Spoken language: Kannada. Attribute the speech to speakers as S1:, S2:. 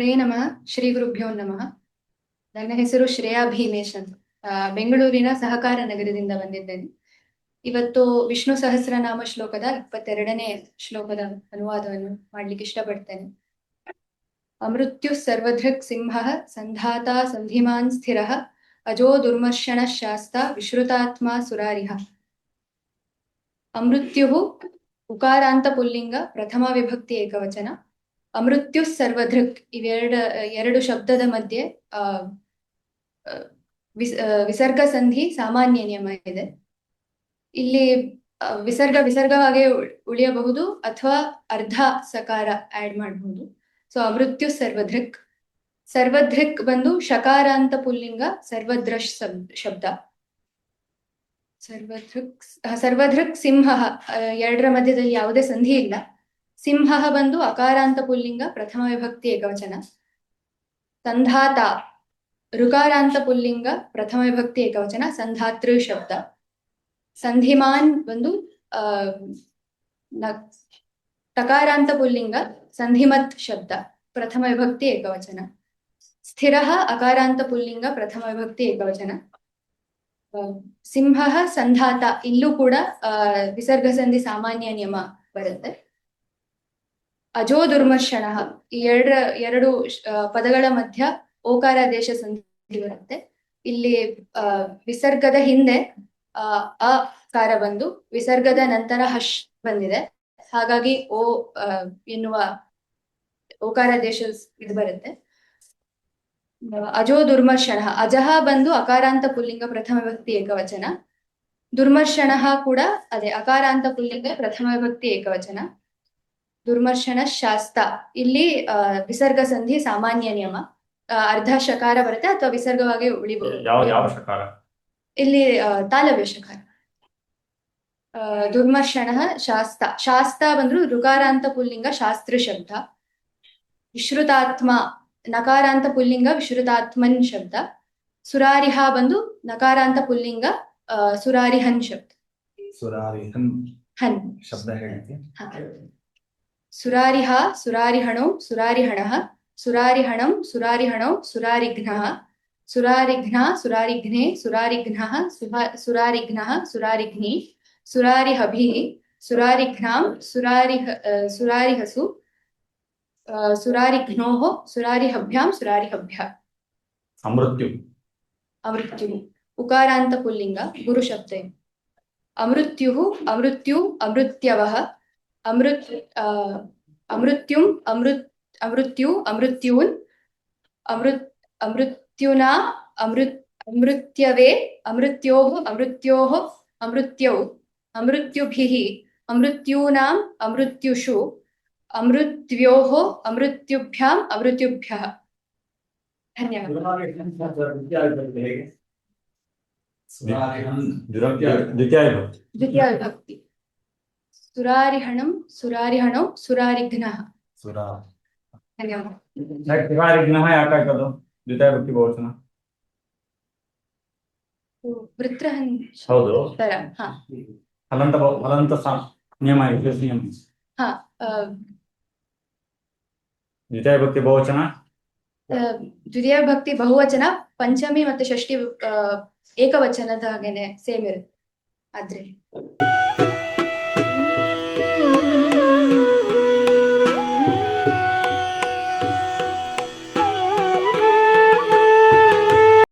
S1: ಹರೇ ನಮಃ. ಶ್ರೀ ಗುರುಭ್ಯೋ ನಮಃ. ನನ್ನ ಹೆಸರು ಶ್ರೇಯಾ ಭೀಮೇಶ್ ಅಂತ. ಬೆಂಗಳೂರಿನ ಸಹಕಾರ ನಗರದಿಂದ ಬಂದಿದ್ದೇನೆ. ಇವತ್ತು ವಿಷ್ಣು ಸಹಸ್ರನಾಮ ಶ್ಲೋಕದ 22ನೇ ಶ್ಲೋಕದ ಅನುವಾದವನ್ನು ಮಾಡ್ಲಿಕ್ಕೆ ಇಷ್ಟಪಡ್ತೇನೆ. ಅಮೃತ್ಯು ಸರ್ವಧೃಕ್ ಸಿಂಹ ಸಂಧಾತಾ ಸಂಧಿಮಾನ್ ಸ್ಥಿರ ಅಜೋ ದುರ್ಮರ್ಷಣ ಶಾಸ್ತ ವಿಶ್ರುತಾತ್ಮ ಸುರಾರಿಹ. ಅಮೃತ್ಯು ಉಕಾರಾಂತ ಪುಲ್ಲಿಂಗ ಪ್ರಥಮ ವಿಭಕ್ತಿ ಏಕವಚನ. ಅಮೃತ್ಯು ಸರ್ವಧೃಕ್ ಎರಡು ಶಬ್ದದ ಮಧ್ಯೆ ವಿಸರ್ಗ ಸಂಧಿ ಸಾಮಾನ್ಯ ನಿಯಮ ಇದೆ. ಇಲ್ಲಿ ವಿಸರ್ಗವಾಗಿ ಉಳಿಯಬಹುದು ಅಥವಾ ಅರ್ಧ ಸಕಾರ ಆಡ್ ಮಾಡಬಹುದು. ಸೊ ಅಮೃತ್ಯು ಸರ್ವಧೃಕ್. ಸರ್ವಧೃಕ್ ಬಂದು ಶಕಾರಾಂತ ಪುಲ್ಲಿಂಗ ಸರ್ವದ್ರಶ್ ಶಬ್ದ. ಸರ್ವಧೃಕ್ ಸಿಂಹ ಎರಡರ ಮಧ್ಯದಲ್ಲಿ ಯಾವುದೇ ಸಂಧಿ ಇಲ್ಲ. ಸಿಂಹ ಬಂದು ಅಕಾರಾಂತ ಪುಲ್ಲಿಂಗ ಪ್ರಥಮ ವಿಭಕ್ತಿ ಏಕವಚನ. ಸಂಧಾತ ಋಕಾರಾಂತ ಪುಲ್ಲಿಂಗ ಪ್ರಥಮ ವಿಭಕ್ತಿ ಏಕವಚನ ಸಂಧಾತೃ ಶಬ್ದ. ಸಂಧಿಮಾನ್ ಬಂದು ತಕಾರಾಂತ ಪುಲ್ಲಿಂಗ ಸಂಧಿಮತ್ ಶಬ್ದ ಪ್ರಥಮ ವಿಭಕ್ತಿ ಏಕವಚನ. ಸ್ಥಿರ ಅಕಾರಾಂತ ಪುಲ್ಲಿಂಗ ಪ್ರಥಮ ವಿಭಕ್ತಿ ಏಕವಚನ. ಸಿಂಹ ಸಂಧಾತ ಇಲ್ಲೂ ಕೂಡ ವಿಸರ್ಗ ಸಂಧಿ ಸಾಮಾನ್ಯ ನಿಯಮ ಬರುತ್ತೆ. ಅಜೋ ದುರ್ಮರ್ಷಣ ಈ ಎರಡು ಪದಗಳ ಮಧ್ಯ ಓಕಾರ ದೇಶ ಸಂಧಿ ಬರುತ್ತೆ. ಇಲ್ಲಿ ವಿಸರ್ಗದ ಹಿಂದೆ ಅಕಾರ ಬಂದು ವಿಸರ್ಗದ ನಂತರ ಹಶ್ ಬಂದಿದೆ. ಹಾಗಾಗಿ ಓ ಎನ್ನುವ ಓಕಾರ ದೇಶ ಇದು ಬರುತ್ತೆ. ಅಜೋ ದುರ್ಮರ್ಷಣ ಅಜಹ ಬಂದು ಅಕಾರಾಂತ ಪುಲ್ಲಿಂಗ ಪ್ರಥಮ ವಿಭಕ್ತಿ ಏಕವಚನ. ದುರ್ಮರ್ಷಣ ಕೂಡ ಅದೇ ಅಕಾರಾಂತ ಪುಲ್ಲಿಂಗ ಪ್ರಥಮ ವಿಭಕ್ತಿ ಏಕವಚನ. ದುರ್ಮರ್ಷಣ ಶಾಸ್ತ ಇಲ್ಲಿ ವಿಸರ್ಗ ಸಂಧಿ ಸಾಮಾನ್ಯ ನಿಯಮ. ಅರ್ಧ ಶಕಾರ ಬರುತ್ತೆ ಅಥವಾ ವಿಸರ್ಗವಾಗಿ ಉಳಿಬಹುದು. ಇಲ್ಲಿ ತಾಲವ್ಯ ಶಕಾರ. ದುರ್ಮರ್ಷಣ ಶಾಸ್ತ. ಶಾಸ್ತ ಬಂದ್ರು ಋಕಾರಾಂತ ಪುಲ್ಲಿಂಗ ಶಾಸ್ತ್ರ ಶಬ್ದ. ವಿಶ್ರುತಾತ್ಮ ನಕಾರಾಂತ ಪುಲ್ಲಿಂಗ ವಿಶ್ರುತಾತ್ಮನ್ ಶಬ್ದ. ಸುರಾರಿಹ ಬಂದು ನಕಾರಾಂತ ಪುಲ್ಲಿಂಗ ಸುರಾರಿಹನ್ ಶಬ್ದ. ಹನ್ ಶಬ್ದ ಹೇಳಿ. ಸುರಾರಿಹ ಸುರಾರಿಹಣೋ ಸುರಾರಿಹಣಃ ಸುರಾರಿಹಣಂ ಸುರಾರಿಹಣೋ ಸುರಾರಿಘ್ನಃ ಸುರಾರಿಘ್ನ ಸುರಾರಿಘ್ನೇ ಸುರಾರಿಘ್ನಃ ಸುರಾರಿಘ್ನಃ ಸುರಾರಿಘ್ನಿ ಸುರಾರಿಹಭಿಃ ಸುರಾರಿಘ್ನಾಂ ಸುರಾರಿಹಸು ಸುರಾರಿಘ್ನೋಃ ಸುರಾರಿಹಭ್ಯಾಂ ಸುರಾರಿಹಭ್ಯಃ. ಅಮೃತ್ಯು ಉಕಾರಾಂತ ಪುಲ್ಲಿಂಗ ಗುರು ಶಬ್ದ. ಅಮೃತ್ಯು ಅಮೃತ್ಯವಃ ಅಮೃತ್ಯುಂ ಅಮೃತ್ಯೂನ್ ಅಮೃತ್ಯುನಾ ಅಮೃತ್ಯವೇ ಅಮೃತ್ಯೋಃ ಅಮೃತ್ಯೌ ಅಮೃತ್ಯುಭಿಃ ಅಮೃತ್ಯೂನಾಂ ಅಮೃತ್ಯುಷು ಅಮೃತ್ಯೋಃ ಅಮೃತ್ಯುಭ್ಯಾಂ ಅಮೃತ್ಯುಭ್ಯಃ. ಧನ್ಯವಾದ. ದ್ವಿತೀಯ ವಿಭಕ್ತಿ. ಸುರಾರಿಹಣಂ ಸುರಾರಿಹಣೋ ಸುರಾರಿಘ್ನಃ. ಧನ್ಯವಾದ. ವೃತ್ರಹನ್ ತರ. ದ್ವಿತೀಯ ಭಕ್ತಿ ಬಹುವಚನ. ಪಂಚಮಿ ಮತ್ತೆ ಷಷ್ಠಿ ಏಕವಚನದ ಹಾಗೇನೆ ಸೇಮ್ ಇರುತ್ತೆ ಆದ್ರೆ.